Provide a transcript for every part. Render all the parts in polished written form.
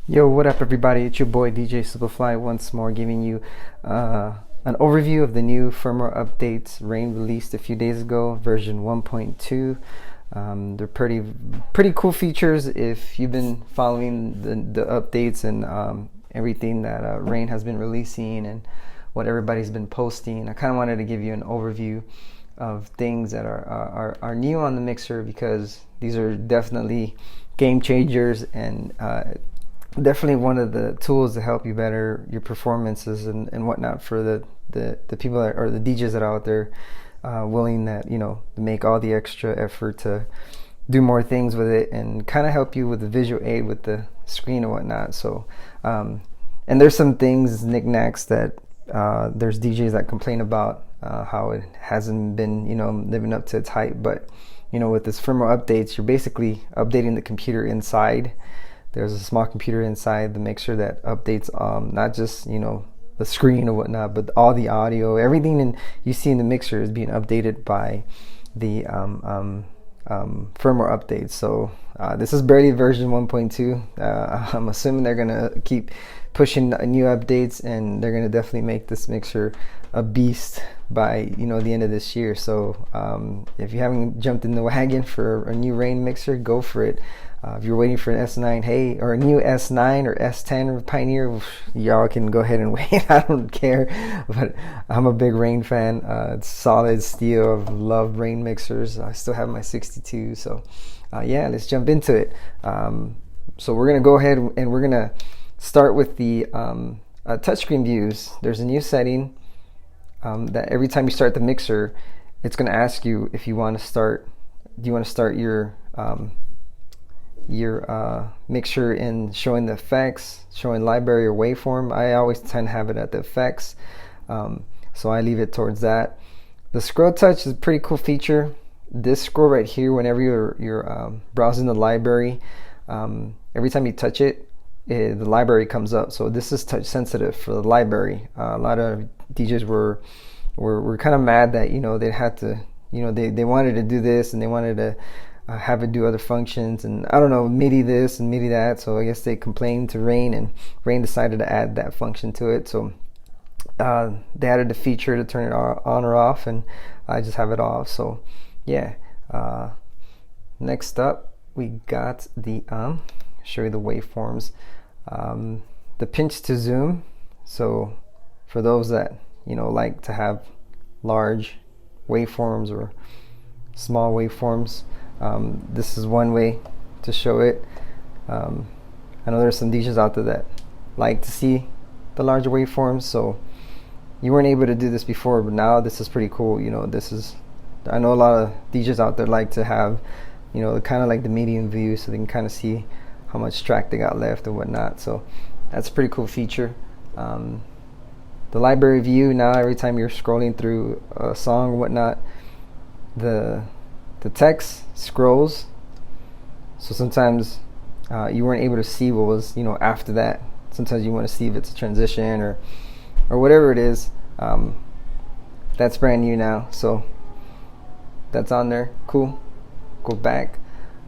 Yo, what up, everybody? It's your boy DJ Superfly once more, giving you an overview of the new firmware updates Rane released a few days ago, version 1.2. They're pretty cool features if you've been following the updates and everything that Rane has been releasing and what everybody's been posting. I kind of wanted to give you an overview of things that are new on the mixer, because these are definitely game changers and definitely one of the tools to help you better your performances and whatnot for the people that, or the DJs that are out there willing that, to make all the extra effort to do more things with it and kind of help you with the visual aid with the screen and whatnot. So and there's some things, knickknacks, that there's DJs that complain about how it hasn't been living up to its hype, but with this firmware updates, you're basically updating the computer inside. There's a small computer inside the mixer that updates not just the screen or whatnot, but all the audio, everything you see in the mixer is being updated by the firmware updates. So this is barely version 1.2. I'm assuming they're gonna keep pushing new updates, and they're gonna definitely make this mixer a beast by the end of this year. So if you haven't jumped in the wagon for a new Rane mixer, go for it. If you're waiting for an S9, hey, or a new S9 or S10 or Pioneer, y'all can go ahead and wait. I don't care, but I'm a big Rane fan. It's solid steel. I've loved Rane mixers. I still have my 62, so yeah, let's jump into it. So we're gonna go ahead and we're gonna start with the touchscreen views. There's a new setting that every time you start the mixer, it's gonna ask you if you want to start. Do you want to start your mixture in showing the effects, showing library or waveform? I always tend to have it at the effects, so I leave it towards that. The scroll touch is a pretty cool feature. This scroll right here, whenever you're browsing the library, every time you touch it, the library comes up. So this is touch sensitive for the library. A lot of DJs were kind of mad that they had to, they wanted to do this and they wanted to have it do other functions, and I don't know, MIDI this and MIDI that. So I guess they complained to Rane, and Rane decided to add that function to it. So they added the feature to turn it on or off, and I just have it off. So yeah, next up we got the show you the waveforms, the pinch to zoom. So for those that like to have large waveforms or small waveforms, this is one way to show it. I know there's some DJs out there that like to see the larger waveforms, so you weren't able to do this before, but now this is pretty cool. I know a lot of DJs out there like to have kind of like the medium view, so they can kind of see how much track they got left and whatnot. So that's a pretty cool feature. The library view, now every time you're scrolling through a song or whatnot, the text scrolls. So sometimes you weren't able to see what was after that. Sometimes you want to see if it's a transition or whatever it is. That's brand new now, so that's on there. Cool. Go back,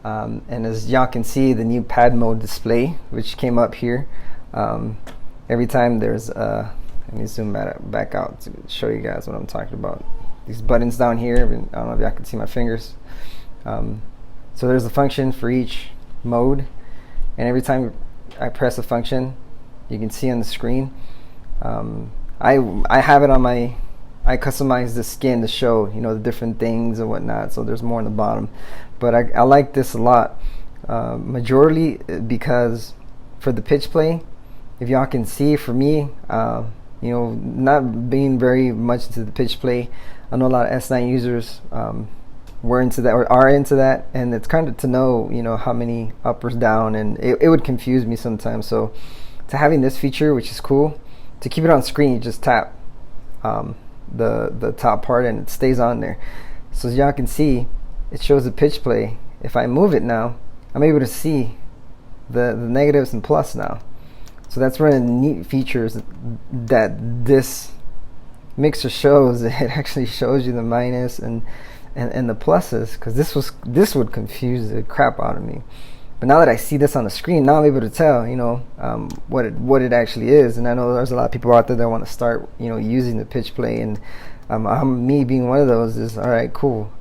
and as y'all can see, the new pad mode display, which came up here. Every time there's let me zoom back out to show you guys what I'm talking about. These buttons down here, I don't know if y'all can see my fingers. So there's a function for each mode, and every time I press a function, you can see on the screen. I have it on my, I customize the skin to show the different things and whatnot, so there's more on the bottom, but I like this a lot, majority because for the pitch play, if y'all can see, for me, not being very much into the pitch play, I know a lot of S9 users were into that or are into that, and it's kind of to know how many up or down, and it would confuse me sometimes. So to having this feature, which is cool, to keep it on screen, you just tap the top part and it stays on there. So as y'all can see, it shows the pitch play. If I move it now, I'm able to see the negatives and plus now. So that's one of the neat features that this mixer shows. It actually shows you the minus and the pluses, because this would confuse the crap out of me. But now that I see this on the screen, now I'm able to tell, what it actually is. And I know there's a lot of people out there that want to start, using the pitch play, and me being one of those is all right, cool.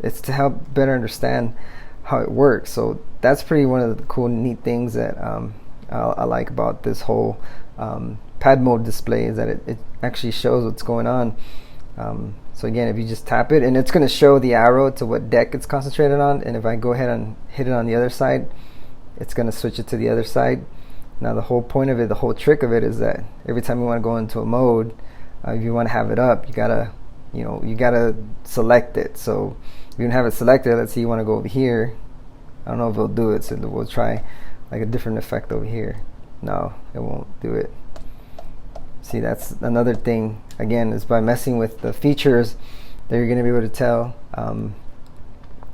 It's to help better understand how it works. So that's pretty one of the cool, neat things that I like about this whole pad mode display, is that it actually shows what's going on. So again, if you just tap it, and it's going to show the arrow to what deck it's concentrated on, and if I go ahead and hit it on the other side, it's going to switch it to the other side. Now the whole point of it, the whole trick of it, is that every time you want to go into a mode, if you want to have it up, you gotta select it. So if you don't have it selected, let's say you want to go over here, I don't know if it'll do it, so we'll try like a different effect over here. No, it won't do it. See, that's another thing, again, is by messing with the features that you're going to be able to tell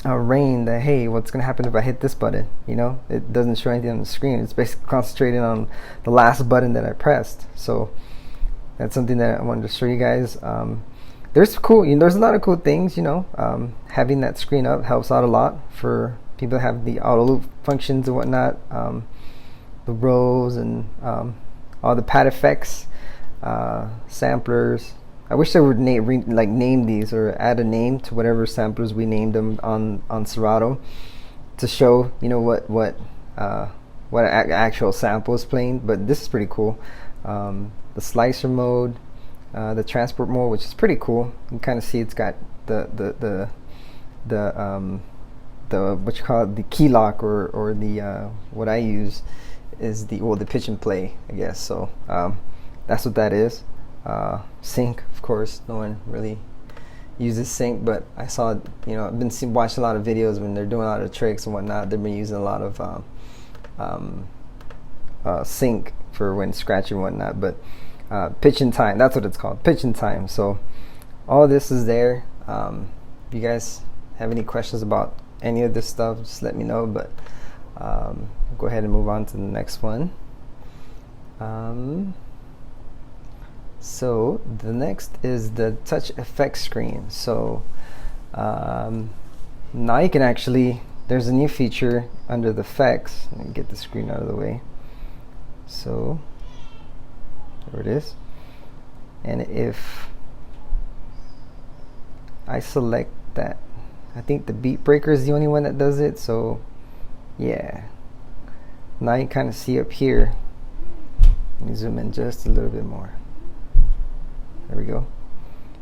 Rane that, hey, what's going to happen if I hit this button? It doesn't show anything on the screen. It's basically concentrating on the last button that I pressed. So that's something that I wanted to show you guys. There's a lot of cool things. Having that screen up helps out a lot for people that have the auto loop functions and whatnot, the rows and all the pad effects. Samplers. I wish they would name these, or add a name to whatever samplers we named them on Serato, to show what actual sample is playing. But this is pretty cool. The slicer mode, the transport mode, which is pretty cool. You can kind of see it's got the what you call it, the key lock, or the what I use is the pitch and play, I guess. So that's what that is. Sync, of course, no one really uses sync, but I saw, I've been watching a lot of videos when they're doing a lot of tricks and whatnot. They've been using a lot of sync for when scratching and whatnot. But pitch and time, that's what it's called, pitch and time. So all this is there. If you guys have any questions about any of this stuff, just let me know. But go ahead and move on to the next one. So the next is the touch effects screen. So now you can actually, there's a new feature under the effects. Let me get the screen out of the way. So there it is. And if I select that, I think the beat breaker is the only one that does it. So yeah, now you kind of see up here. Let me zoom in just a little bit more. There we go.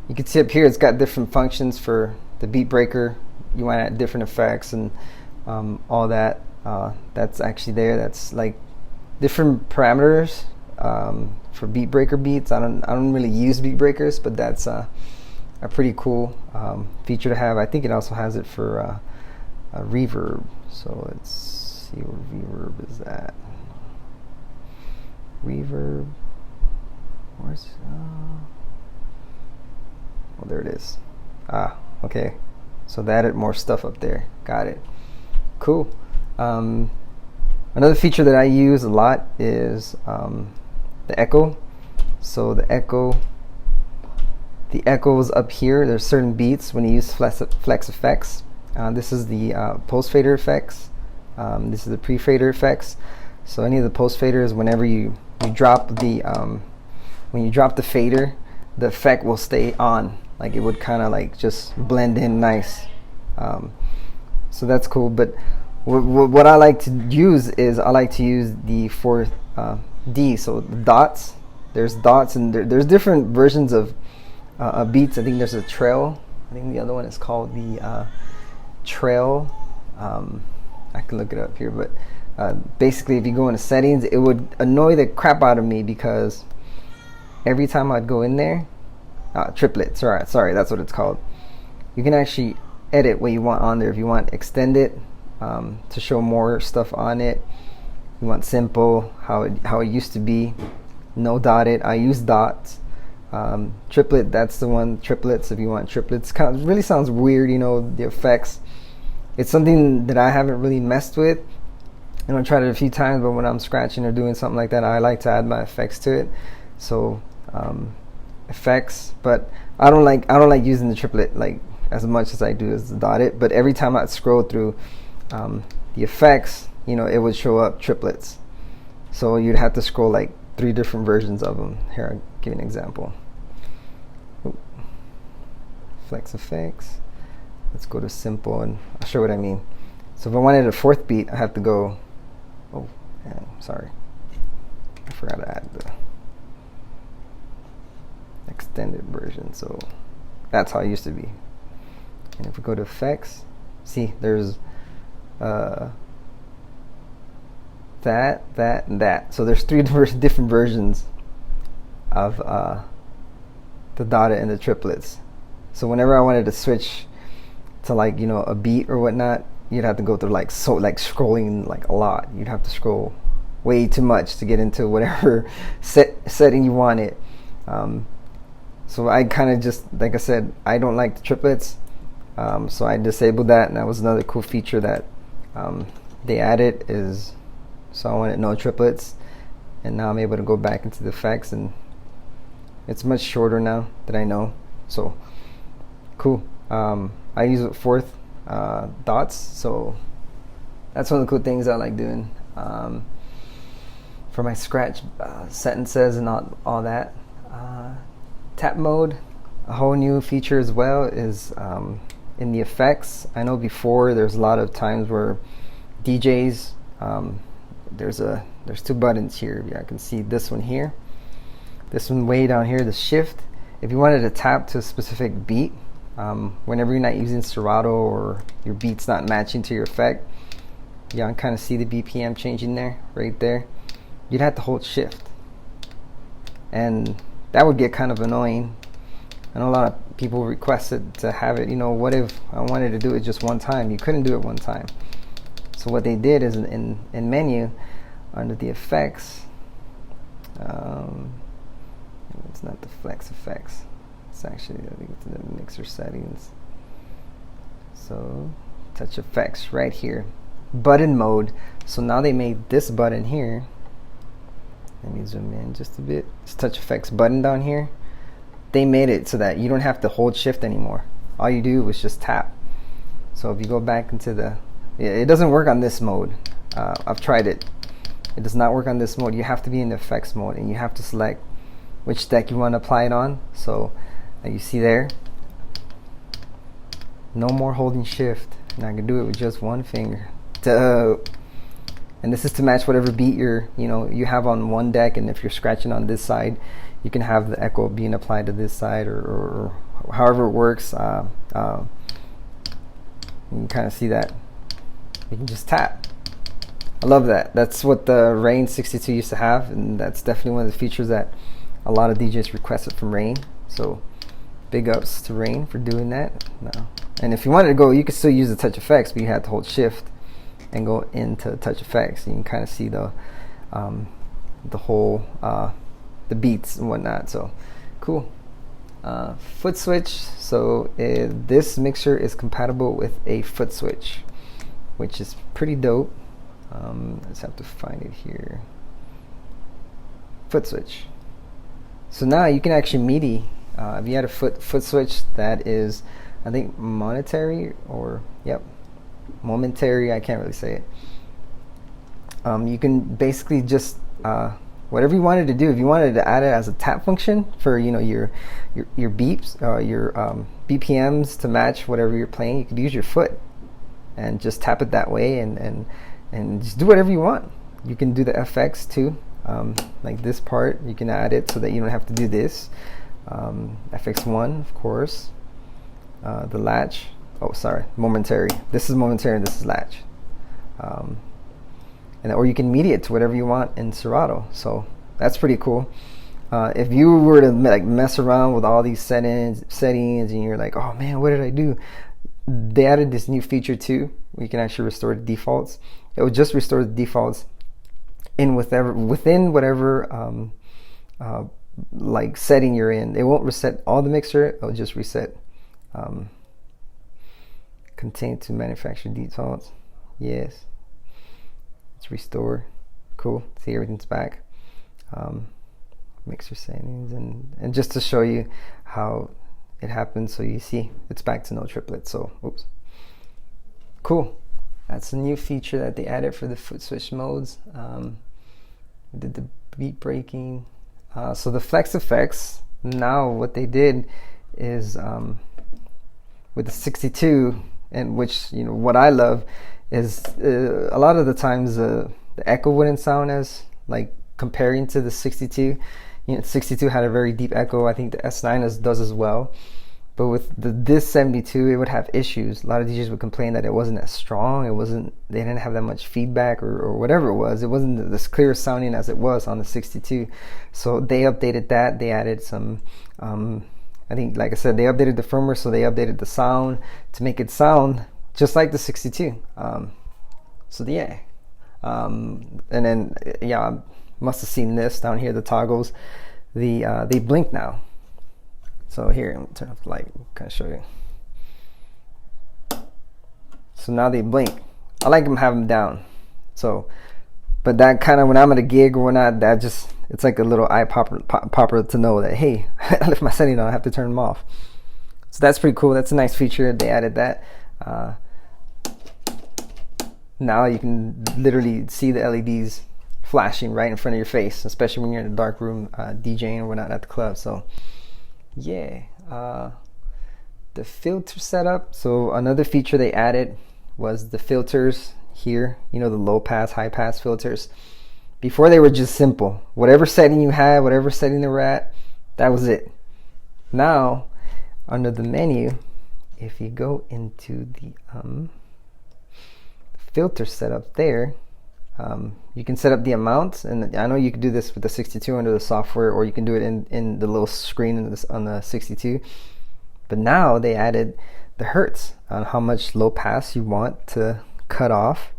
You can see up here it's got different functions for the beat breaker. You want to add different effects and all that. That's actually there. That's like different parameters for beat breaker beats. I don't really use beat breakers, but that's a pretty cool feature to have. I think it also has it for a reverb. So let's see where reverb is at. Reverb. Where's well, there it is. Okay. So they added more stuff up there. Got it. Cool. Another feature that I use a lot is the echo. So the echo is up here. There's certain beats when you use flex effects. This is the post fader effects. This is the pre fader effects. So any of the post faders, whenever you drop the when you drop the fader, the effect will stay on. Like it would kind of like just blend in nice. So that's cool. But what I like to use is I like to use the 4D. So the dots. There's dots, and there's different versions of beats. I think there's a trail. I think the other one is called the trail. I can look it up here, but basically if you go into settings, it would annoy the crap out of me because every time I'd go in there, triplets, sorry, that's what it's called. You can actually edit what you want on there. If you want extend it to show more stuff on it, you want simple, how it used to be, no dotted. I use dots. Triplet, that's the one. Triplets, if you want triplets. Kind of really sounds weird, the effects. It's something that I haven't really messed with. I tried it a few times, but when I'm scratching or doing something like that, I like to add my effects to it. So effects, but I don't like using the triplet like as much as I do as the dotted. But every time I scroll through the effects, you know, it would show up triplets. So you'd have to scroll like 3 different versions of them. Here, I'll give you an example. Ooh. Flex effects. Let's go to simple and I'll show what I mean. So if I wanted a 4th beat, I have to go, oh, yeah, sorry. I forgot to add the extended version. So that's how it used to be. And if we go to effects, see, there's that, and that. So there's 3 different versions of the data and the triplets. So whenever I wanted to switch to, like, you know, a beat or whatnot, you'd have to go through like scrolling like a lot. You'd have to scroll way too much to get into whatever setting you wanted. So I kind of just, like I said, I don't like the triplets. So I disabled that, and that was another cool feature that they added is, so I wanted no triplets, and now I'm able to go back into the effects, and it's much shorter now that I know. So cool. I use it 4th dots, so that's one of the cool things I like doing for my scratch sentences and all that. Tap mode, a whole new feature as well, is in the effects. I know before there's a lot of times where DJs, there's 2 buttons here. Yeah, I can see this one here, this one way down here, the shift. If you wanted to tap to a specific beat, whenever you're not using serato or your beat's not matching to your effect, you can kind of see the BPM changing there, right there. You'd have to hold shift, and that would get kind of annoying. I know a lot of people requested to have it, you know, what if I wanted to do it just one time? You couldn't do it one time. So what they did is in menu, under the effects, it's not the flex effects, it's actually, I think it's in the mixer settings. So touch effects right here, button mode. So now they made this button here. Let me zoom in just a bit. It's touch effects button down here. They made it so that you don't have to hold shift anymore. All you do is just tap. So if you go back into the, it doesn't work on this mode. I've tried it. It does not work on this mode. You have to be in the effects mode, and you have to select which deck you want to apply it on. So you see there, no more holding shift. And I can do it with just one finger. And this is to match whatever beat you have on one deck, and if you're scratching on this side, you can have the echo being applied to this side, or however it works. You can kind of see that. You can just tap. I love that. That's what the Rane 62 used to have, and that's definitely one of the features that a lot of DJs requested from Rane. So big ups to Rane for doing that. No. And if you wanted to go, you could still use the touch effects, but you had to hold shift and go into touch effects. You can kind of see the whole the beats and whatnot. So cool. Footswitch. So this mixer is compatible with a Footswitch, which is pretty dope. Let's have to find it here. Footswitch. So now you can actually MIDI. If you had a Footswitch that is, I think, momentary, I can't really say it. You can basically just whatever you wanted to do. If you wanted to add it as a tap function for your beeps, your BPMs to match whatever you're playing, you could use your foot and just tap it that way, and just do whatever you want. You can do the FX too, like this part. You can add it so that you don't have to do this. FX1, of course. The latch. Oh, sorry, momentary. This is momentary and this is latch. Or you can MIDI it to whatever you want in Serato. So that's pretty cool. If you were to mess around with all these settings, and you're like, oh man, what did I do? They added this new feature too, where you can actually restore the defaults. It will just restore the defaults within whatever setting you're in. It won't reset all the mixer. It'll just reset. Contain to manufacturer defaults. Yes. It's restore. Cool. See, everything's back. Mixer settings, and just to show you how it happens, so you see it's back to no triplets. So oops. Cool. That's a new feature that they added for the Footswitch modes. Did the beat breaking. So the flex effects, now what they did is with the 62, and which, you know, what I love is a lot of the times the echo wouldn't sound as, like, comparing to the 62. You know, 62 had a very deep echo. I think the S9 does as well. But with this 72, it would have issues. A lot of DJs would complain that it wasn't as strong. They didn't have that much feedback or whatever it was. It wasn't as clear sounding as it was on the 62. So they updated that. They added some, I think, like I said, they updated the firmware, so they updated the sound to make it sound just like the 62. So yeah. And then, yeah, must have seen this down here, the toggles. They blink now. So here, I'm turn off the light, kind of show you. So now they blink. I like them having them down. So, but that kind of, when I'm at a gig or whatnot, that just, it's like a little eye popper to know that, hey, I left my setting on, I have to turn them off. So that's pretty cool. That's a nice feature. They added that. Now you can literally see the LEDs flashing right in front of your face, especially when you're in a dark room DJing or whatnot at the club. So yeah, the filter setup. So another feature they added was the filters here, you know, the low pass, high pass filters. Before, they were just simple. Whatever setting you had, whatever setting they were at, that was it. Now, under the menu, if you go into the filter setup there, you can set up the amounts, and I know you can do this with the 62 under the software, or you can do it in the little screen on the 62. But now they added the hertz on how much low pass you want to cut off.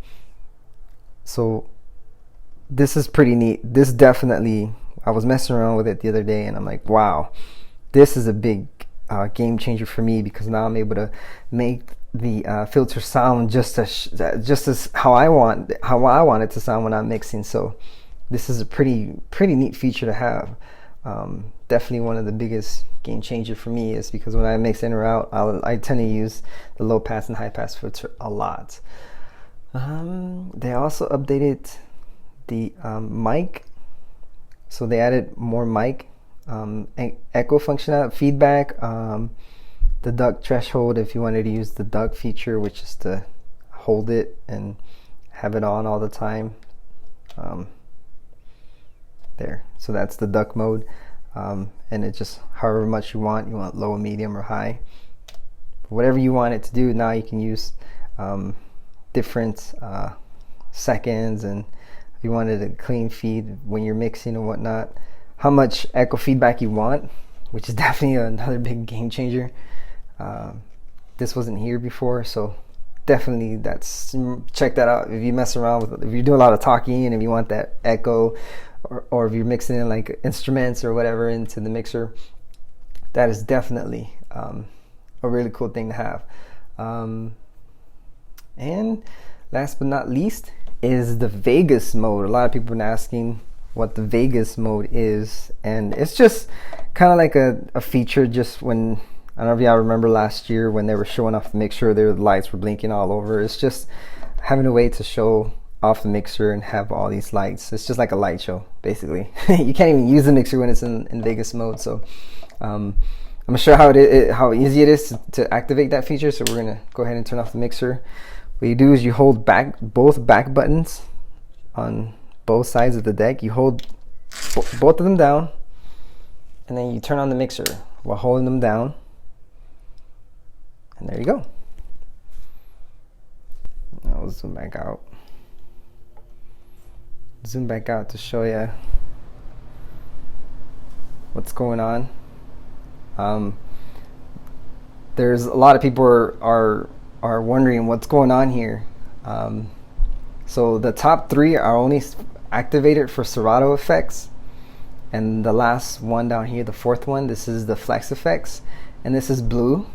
So this is pretty neat. This definitely, I was messing around with it the other day, and I'm like, wow, this is a big game changer for me, because now I'm able to make the filter sound just as how I want it to sound when I'm mixing. So this is a pretty neat feature to have. Definitely one of the biggest game changer for me, is because when I mix in or out, I tend to use the low pass and high pass filter a lot. They also updated the mic, so they added more mic echo functionality, feedback, the duck threshold if you wanted to use the duck feature, which is to hold it and have it on all the time. There, so that's the duck mode, and it just however much you want low, medium, or high, whatever you want it to do. Now you can use different seconds, and if you wanted a clean feed when you're mixing and whatnot, how much echo feedback you want, which is definitely another big game changer. This wasn't here before, so definitely check that out. If you mess around with, if you do a lot of talking and if you want that echo, or if you're mixing in like instruments or whatever into the mixer, that is definitely a really cool thing to have. And last but not least is the Vegas mode. A lot of people have been asking what the Vegas mode is, and it's just kind of like a feature. Just when, I don't know if y'all remember last year when they were showing off the mixer, the lights were blinking all over. It's just having a way to show off the mixer and have all these lights. It's just like a light show, basically. You can't even use the mixer when it's in Vegas mode. So I'm gonna show how easy it is to activate that feature. So we're gonna go ahead and turn off the mixer. What you do is you hold both back buttons on both sides of the deck. You hold both of them down, and then you turn on the mixer while holding them down, and there you go. I'll zoom back out. Zoom back out to show you what's going on. There's a lot of people are wondering what's going on here. So the top three are only activated for serato effects, and the last one down here, the fourth one, this is the flex effects, and this is blue.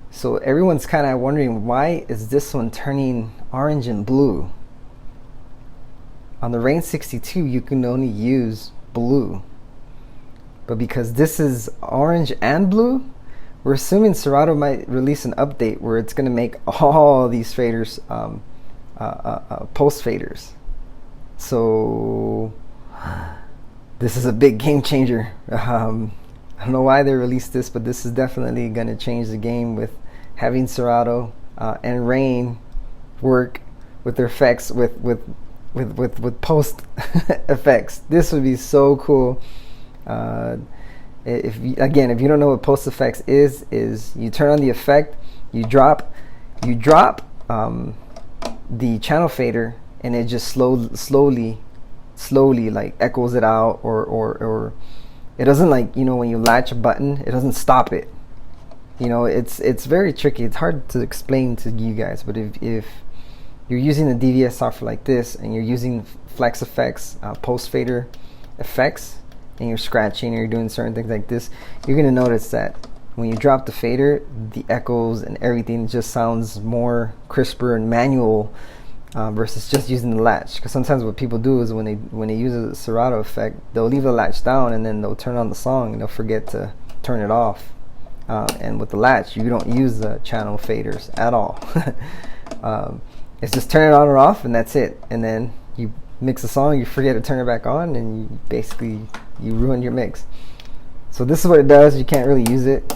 So everyone's kind of wondering, why is this one turning orange and blue? On the Rane 62 you can only use blue, but because this is orange and blue, we're assuming Serato might release an update where it's going to make all these faders post faders. So this is a big game changer. I don't know why they released this, but this is definitely going to change the game with having Serato and Rane work with their effects with post effects. This would be so cool. If you don't know what post effects is you turn on the effect, you drop the channel fader, and it just slowly like echoes it out, or it doesn't, like, you know, when you latch a button, it doesn't stop it. You know, it's very tricky. It's hard to explain to you guys, but if you're using the DVS software like this, and you're using flex effects, post fader effects, and you're scratching, or you're doing certain things like this, you're gonna notice that when you drop the fader, the echoes and everything just sounds more crisper and manual, versus just using the latch. Because sometimes what people do is when they use a Serato effect, they'll leave the latch down, and then they'll turn on the song and they'll forget to turn it off. And with the latch, you don't use the channel faders at all. It's just turn it on or off, and that's it. And then you mix the song, you forget to turn it back on, and you ruin your mix. So this is what it does. You can't really use it.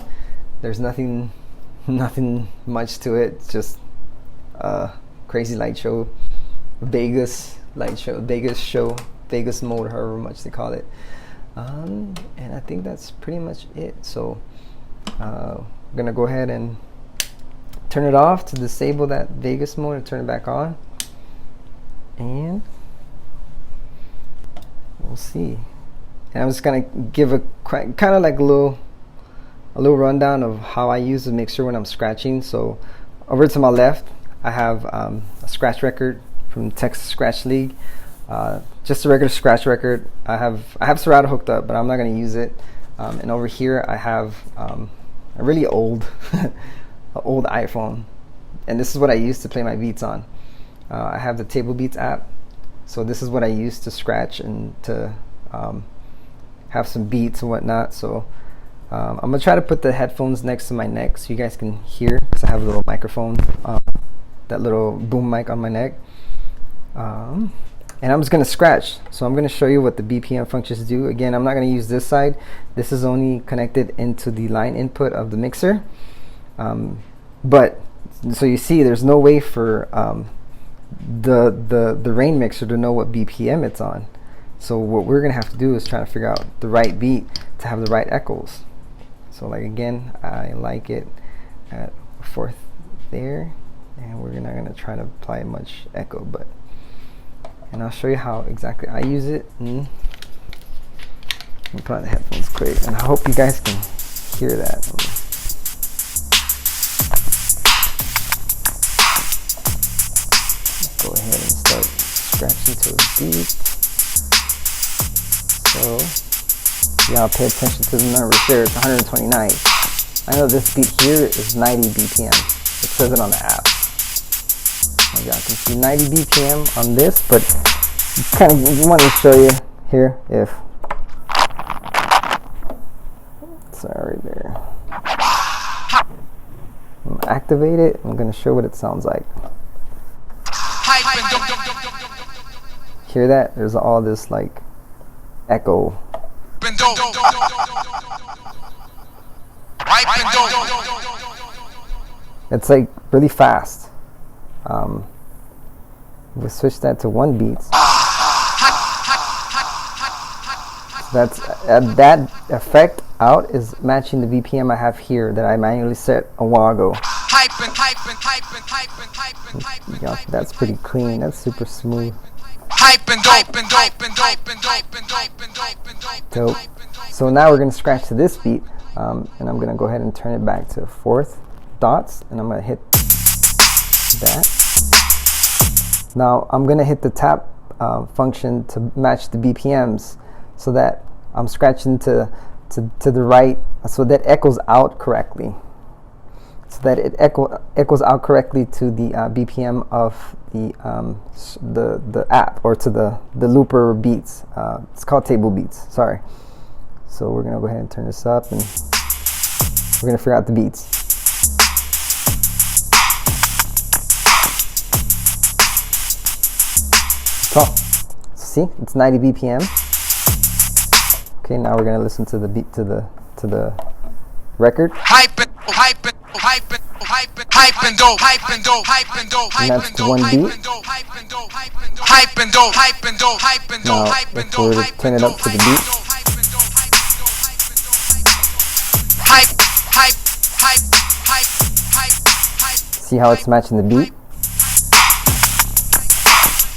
There's nothing much to it. It's just crazy light show, Vegas light show, Vegas mode, however much they call it. And I think that's pretty much it. So I'm gonna go ahead and turn it off to disable that Vegas mode and turn it back on, and we'll see. And I'm just gonna give a kind of like a little rundown of how I use the mixer when I'm scratching. So over to my left, I have a scratch record from Texas Scratch League, just a regular scratch record. I have Serato hooked up, but I'm not going to use it. And over here I have a really old old iPhone, and this is what I use to play my beats on. I have the Table Beats app, so this is what I use to scratch and to have some beats and whatnot. So I'm gonna try to put the headphones next to my neck so you guys can hear, because I have a little microphone, that little boom mic on my neck, and I'm just gonna scratch. So I'm gonna show you what the BPM functions do. Again, I'm not gonna use this side. This is only connected into the line input of the mixer, but so you see there's no way for the Rane mixer to know what BPM it's on. So what we're gonna have to do is try to figure out the right beat to have the right echoes. So like, again, I like it at a fourth there, and we're not gonna try to apply much echo, and I'll show you how exactly I use it. Let me put on the headphones quick, and I hope you guys can hear that. Let's go ahead and start scratching to a beat. So y'all pay attention to the numbers there. It's 129. I know this beat here is 90 BPM. It says it on the app. And y'all can see 90 BPM on this, but kind of want to show you here if sorry there. I'm gonna activate it. I'm gonna show what it sounds like. Hear that? There's all this like echo. It's like really fast. We'll switch that to one beat. That's that effect out is matching the BPM I have here that I manually set a while ago. Yeah, that's pretty clean. That's super smooth. Dope. So now we're going to scratch to this beat, and I'm going to go ahead and turn it back to fourth dots, and I'm going to hit that. Now I'm going to hit the tap function to match the BPMs, so that I'm scratching to the right, so that echoes out correctly. So that it echoes out correctly to the BPM of the app, or to the looper beats. It's called Table Beats. Sorry. So we're gonna go ahead and turn this up, and We're gonna figure out the beats. So see, it's 90 BPM. Okay, now we're gonna listen to the beat, to the record. Hype it, hype it, hype it, hype it, hype and dope, hype and dope, hype and dope, And hype that's and dope, one hype beat. and dope, hype and dope, hype and dope, hype and dope, hype and dope, Now, hype and if dope, we were to hype turn and it up dope, to the hype beat, hype, hype, hype, hype, hype, hype. see how it's matching the beat?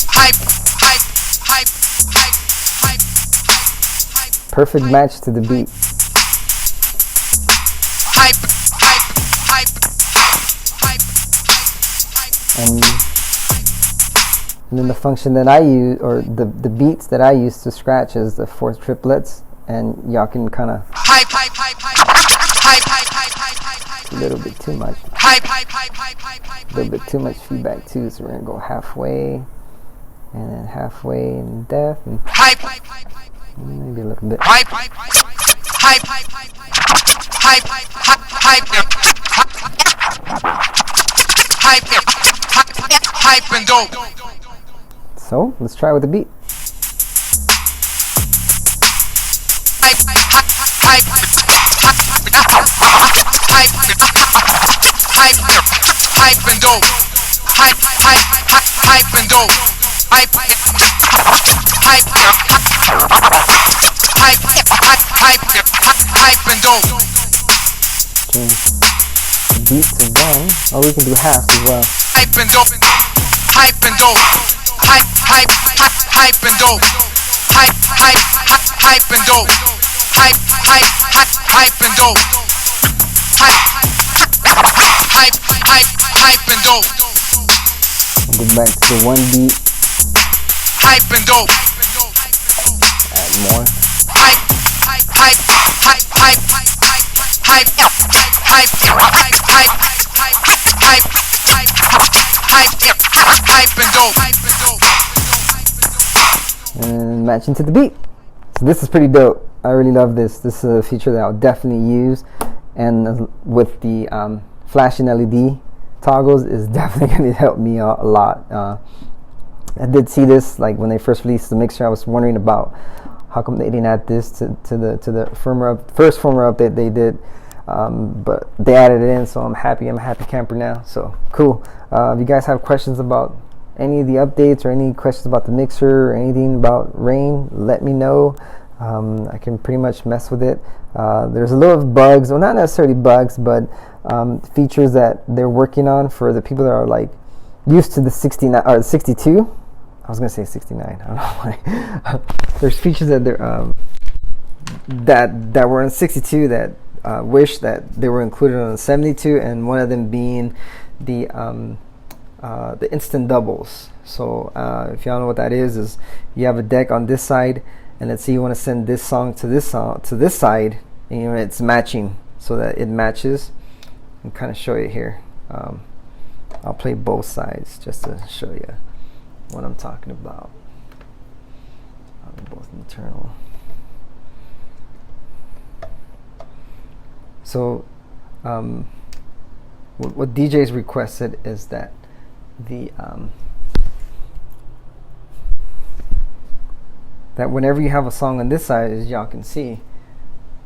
Hype, hype, hype, hype, hype, hype. Perfect match to the beat. Hype, hype, hype, hype, hype. And then the function that I use, or the beats that I use to scratch, is the 4 triplets, and y'all can kind of Hype, hype, hype, hype, hype, hype, hype, hype, hype. a little bit too much, Hype, hype, hype, hype, hype, hype. a little bit too much feedback too. So we're gonna go halfway, and then halfway in depth, and Hype, hype, hype, hype. maybe a little bit. Hype, hype, hype, hype, hype, hype, hype, hype, hype, hype and dope. So let's try with the beat. Hype, hype, hype, hype, hype and dope. Hype, hype, hype and dope. Hype, hype, hype, hype and dope. Change the beat to 1, or we can do half as well. Hype and dope, hype and dope, hype, hype, hype and dope, hype, hype, hype and dope, hype, hype, hype and dope, hype, hype, hype and dope, We'll go back to the 1 beat, hype and dope, add more. hype, hype, hype, hype, hype, hype, hype, hype, hype and dope. And matching to the beat. So this is pretty dope. I really love this. This is a feature that I'll definitely use, and with the flashing LED toggles is definitely going to help me out a lot. I did see this like when they first released the mixer. I was wondering about how come they didn't add this to the first firmware update they did, but they added it in, so I'm happy. I'm a happy camper now. So cool. If you guys have questions about any of the updates, or any questions about the mixer, or anything about Rane, let me know. I can pretty much mess with it. There's a little bugs, well, not necessarily bugs, but features that they're working on for the people that are like used to the 69 or 62. I was gonna say 69. I don't know why. There's features that they're that were on 62 that wish that they were included on 72, and one of them being the instant doubles. So if y'all know what that is you have a deck on this side, and let's say you want to send this song to this side, and you know it's matching, so that it matches. And kind of show you here. I'll play both sides just to show you what I'm talking about. They're both internal. So what DJ's requested is that the that whenever you have a song on this side, as y'all can see,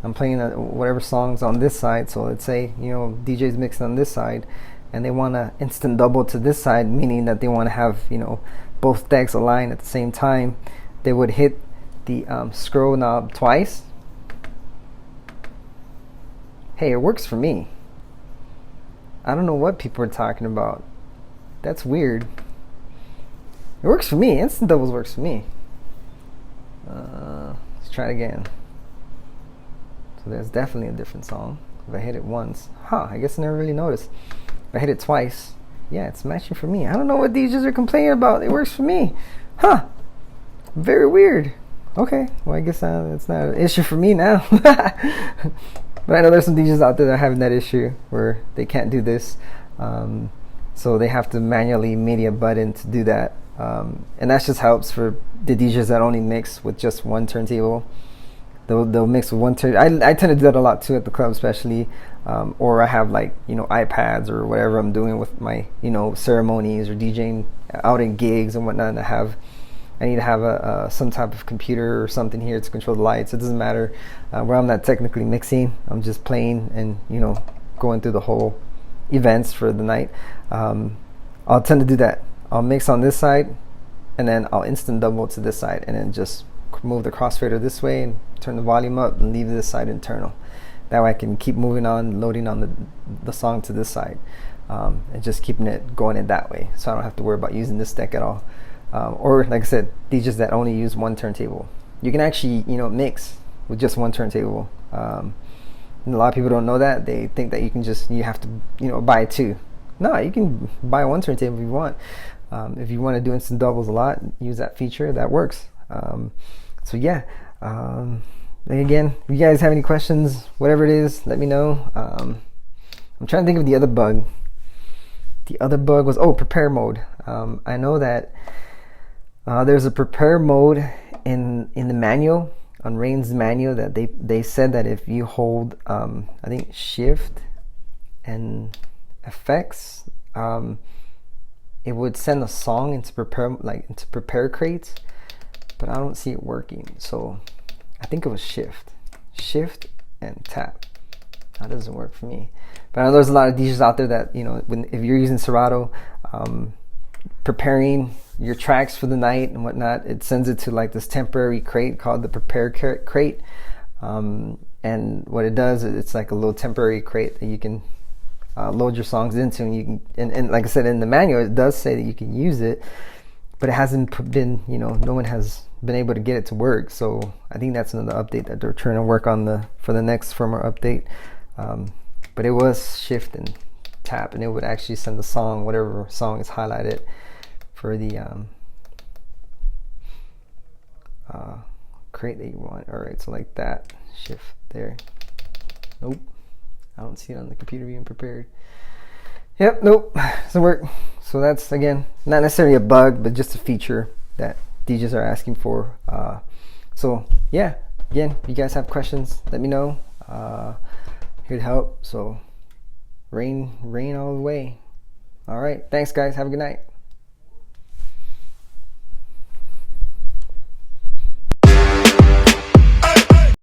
I'm playing whatever songs on this side. So let's say, you know, DJ's mixing on this side, and they want to instant double to this side, meaning that they want to have, you know, both decks aligned at the same time. They would hit the scroll knob twice. Hey, it works for me. I don't know what people are talking about. That's weird. It works for me. Instant doubles works for me. Let's try it again. So there's definitely a different song. If I hit it once, I guess I never really noticed. If I hit it twice, yeah, it's matching for me. I don't know what DJs are complaining about. It works for me. Very weird. Okay, well, I guess it's not an issue for me now. But I know there's some DJs out there that are having that issue where they can't do this. So they have to manually media button to do that. And that just helps for the DJs that only mix with just one turntable. they'll mix with one turn. I tend to do that a lot too at the club, especially, or I have like, you know, iPads or whatever I'm doing with my, you know, ceremonies or DJing out in gigs and whatnot. And I need to have some type of computer or something here to control the lights. It doesn't matter where I'm not technically mixing. I'm just playing and, you know, going through the whole events for the night. I'll tend to do that. I'll mix on this side, and then I'll instant double to this side, and then just move the crossfader this way and turn the volume up and leave this side internal. That way I can keep moving on, loading on the song to this side, and just keeping it going in that way, so I don't have to worry about using this deck at all. Or like I said, DJs that only use one turntable. You can actually, you know, mix with just one turntable. And a lot of people don't know that. They think that you have to, you know, buy two. No, you can buy one turntable if you want. If you want to do instant doubles a lot, use that feature. That works. So yeah. Again, if you guys have any questions, whatever it is, let me know. I'm trying to think of the other bug. The other bug was prepare mode. I know that there's a prepare mode in the manual, on Rane's manual, that they said that if you hold I think shift and effects, it would send a song into prepare crates, but I don't see it working. So I think it was shift and tap. That doesn't work for me. But I know there's a lot of DJs out there that, you know, if you're using Serato, preparing your tracks for the night and whatnot, it sends it to like this temporary crate called the prepare crate. And what it does, it's like a little temporary crate that you can load your songs into, and you can, and like I said, in the manual it does say that you can use it, but it hasn't been, you know, no one has been able to get it to work. So I think that's another update that they're trying to work on for the next firmware update. But it was shift and tap, and it would actually send the song, whatever song is highlighted, for the crate that you want. All right, so like that, shift there. Nope, I don't see it on the computer being prepared. Yep, nope, doesn't work. So that's, again, not necessarily a bug, but just a feature that DJs are asking for. So yeah, again, if you guys have questions, let me know. Here to help. So Rane all the way. All right, thanks guys, have a good night.